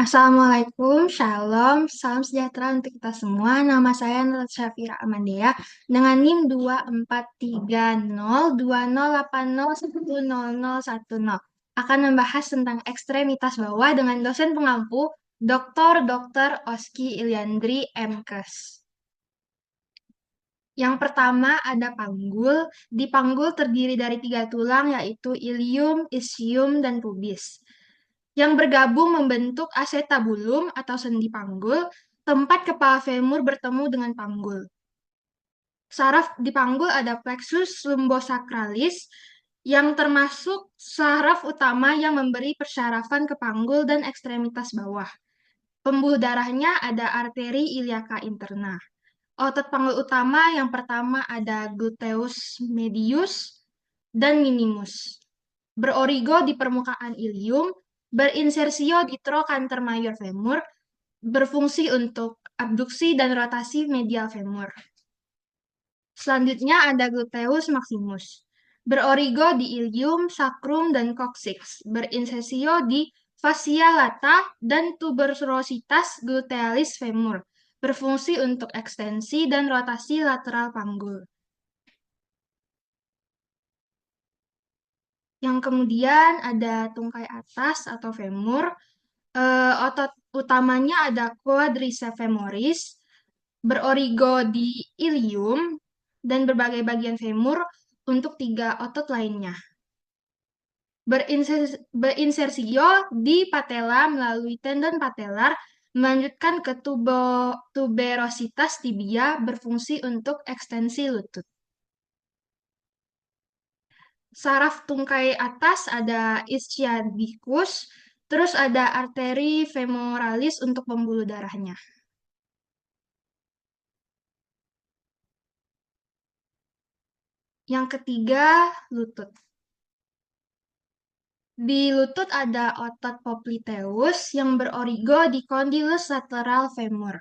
Assalamualaikum, Shalom, salam sejahtera untuk kita semua. Nama saya Nur Syafira Amandea dengan NIM 243020801010. Akan membahas tentang ekstremitas bawah dengan dosen pengampu Dr. Oski Iliandri MKes. Yang pertama ada panggul. Di panggul terdiri dari 3 tulang yaitu ilium, ischium, dan pubis yang bergabung membentuk acetabulum atau sendi panggul, tempat kepala femur bertemu dengan panggul. Saraf di panggul ada plexus lumbosacralis yang termasuk saraf utama yang memberi persyarafan ke panggul dan ekstremitas bawah. Pembuluh darahnya ada arteri iliaca interna. Otot panggul utama yang pertama ada gluteus medius dan minimus. Berorigo di permukaan ilium, berinsersio di trochanter major femur, berfungsi untuk abduksi dan rotasi medial femur. Selanjutnya ada gluteus maximus. Berorigo di ilium, sacrum, dan coccyx. Berinsesio di fascia lata dan tuberositas glutealis femur. Berfungsi untuk ekstensi dan rotasi lateral panggul. Yang kemudian ada tungkai atas atau femur. Otot utamanya ada quadriceps femoris, berorigo di ilium, dan berbagai bagian femur untuk 3 otot lainnya. Berinsersio di patella melalui tendon patellar, melanjutkan ke tuberositas tibia, berfungsi untuk ekstensi lutut. Saraf tungkai atas ada ischiadicus, terus ada arteri femoralis untuk pembuluh darahnya. Yang ketiga, lutut. Di lutut ada otot popliteus yang berorigo di condylus lateral femur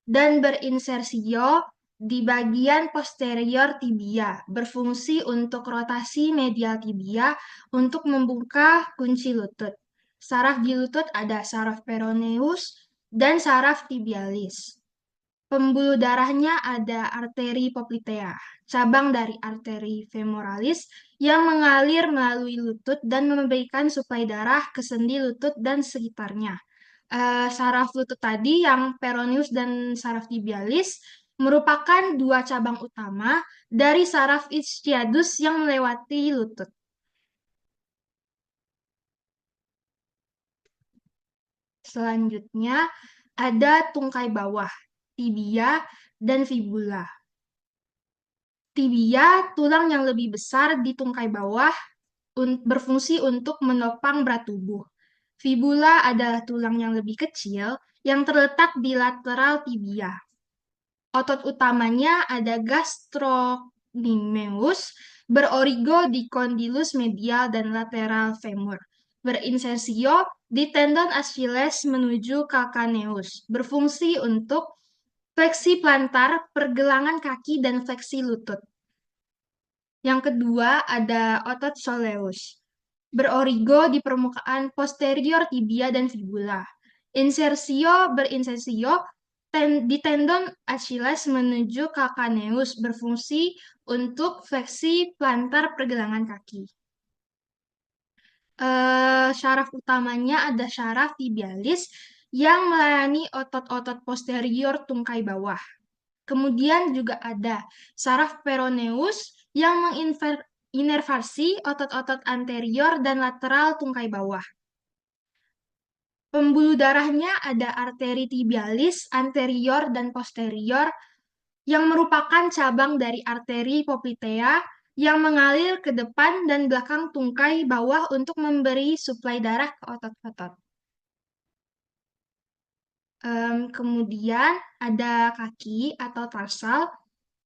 dan berinsersio di bagian posterior tibia, berfungsi untuk rotasi medial tibia untuk membuka kunci lutut. Saraf di lutut ada saraf peroneus dan saraf tibialis. Pembuluh darahnya ada arteri poplitea, cabang dari arteri femoralis yang mengalir melalui lutut dan memberikan suplai darah ke sendi lutut dan sekitarnya. Saraf lutut tadi yang peroneus dan saraf tibialis merupakan 2 cabang utama dari saraf ischiadus yang melewati lutut. Selanjutnya ada tungkai bawah, tibia, dan fibula. Tibia, tulang yang lebih besar di tungkai bawah, berfungsi untuk menopang berat tubuh. Fibula adalah tulang yang lebih kecil yang terletak di lateral tibia. Otot utamanya ada gastrocnemius, berorigo di condylus medial dan lateral femur. Berinsersio di tendon Achilles menuju calcaneus. Berfungsi untuk fleksi plantar, pergelangan kaki, dan fleksi lutut. Yang kedua ada otot soleus. Berorigo di permukaan posterior tibia dan fibula. Berinsersio di tendon Achilles menuju calcaneus, berfungsi untuk fleksi plantar pergelangan kaki. Syaraf utamanya ada syaraf tibialis yang melayani otot-otot posterior tungkai bawah. Kemudian juga ada saraf peroneus yang menginervasi otot-otot anterior dan lateral tungkai bawah. Pembuluh darahnya ada arteri tibialis anterior dan posterior yang merupakan cabang dari arteri poplitea yang mengalir ke depan dan belakang tungkai bawah untuk memberi suplai darah ke otot-otot. Kemudian ada kaki atau tarsal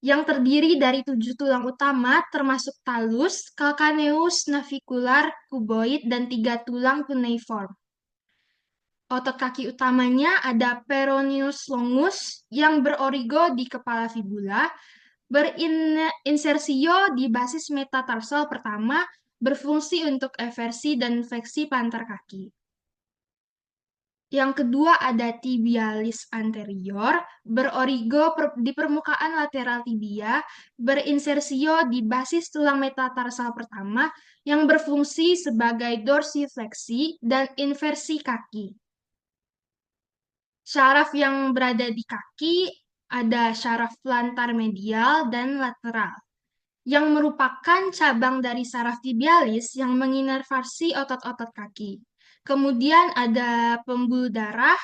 yang terdiri dari 7 tulang utama termasuk talus, calcaneus, navicular, cuboid, dan 3 tulang cuneiform. Otot kaki utamanya ada peroneus longus yang berorigo di kepala fibula, berinsersio di basis metatarsal pertama, berfungsi untuk eversi dan fleksi plantar kaki. Yang kedua ada tibialis anterior, di permukaan lateral tibia, berinsersio di basis tulang metatarsal pertama yang berfungsi sebagai dorsifleksi dan inversi kaki. Syaraf yang berada di kaki ada syaraf plantar medial dan lateral, yang merupakan cabang dari saraf tibialis yang menginervasi otot-otot kaki. Kemudian ada pembuluh darah,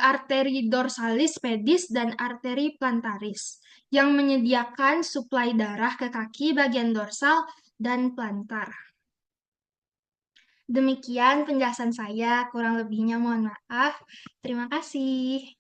arteri dorsalis pedis dan arteri plantaris yang menyediakan suplai darah ke kaki bagian dorsal dan plantar. Demikian penjelasan saya, kurang lebihnya mohon maaf. Terima kasih.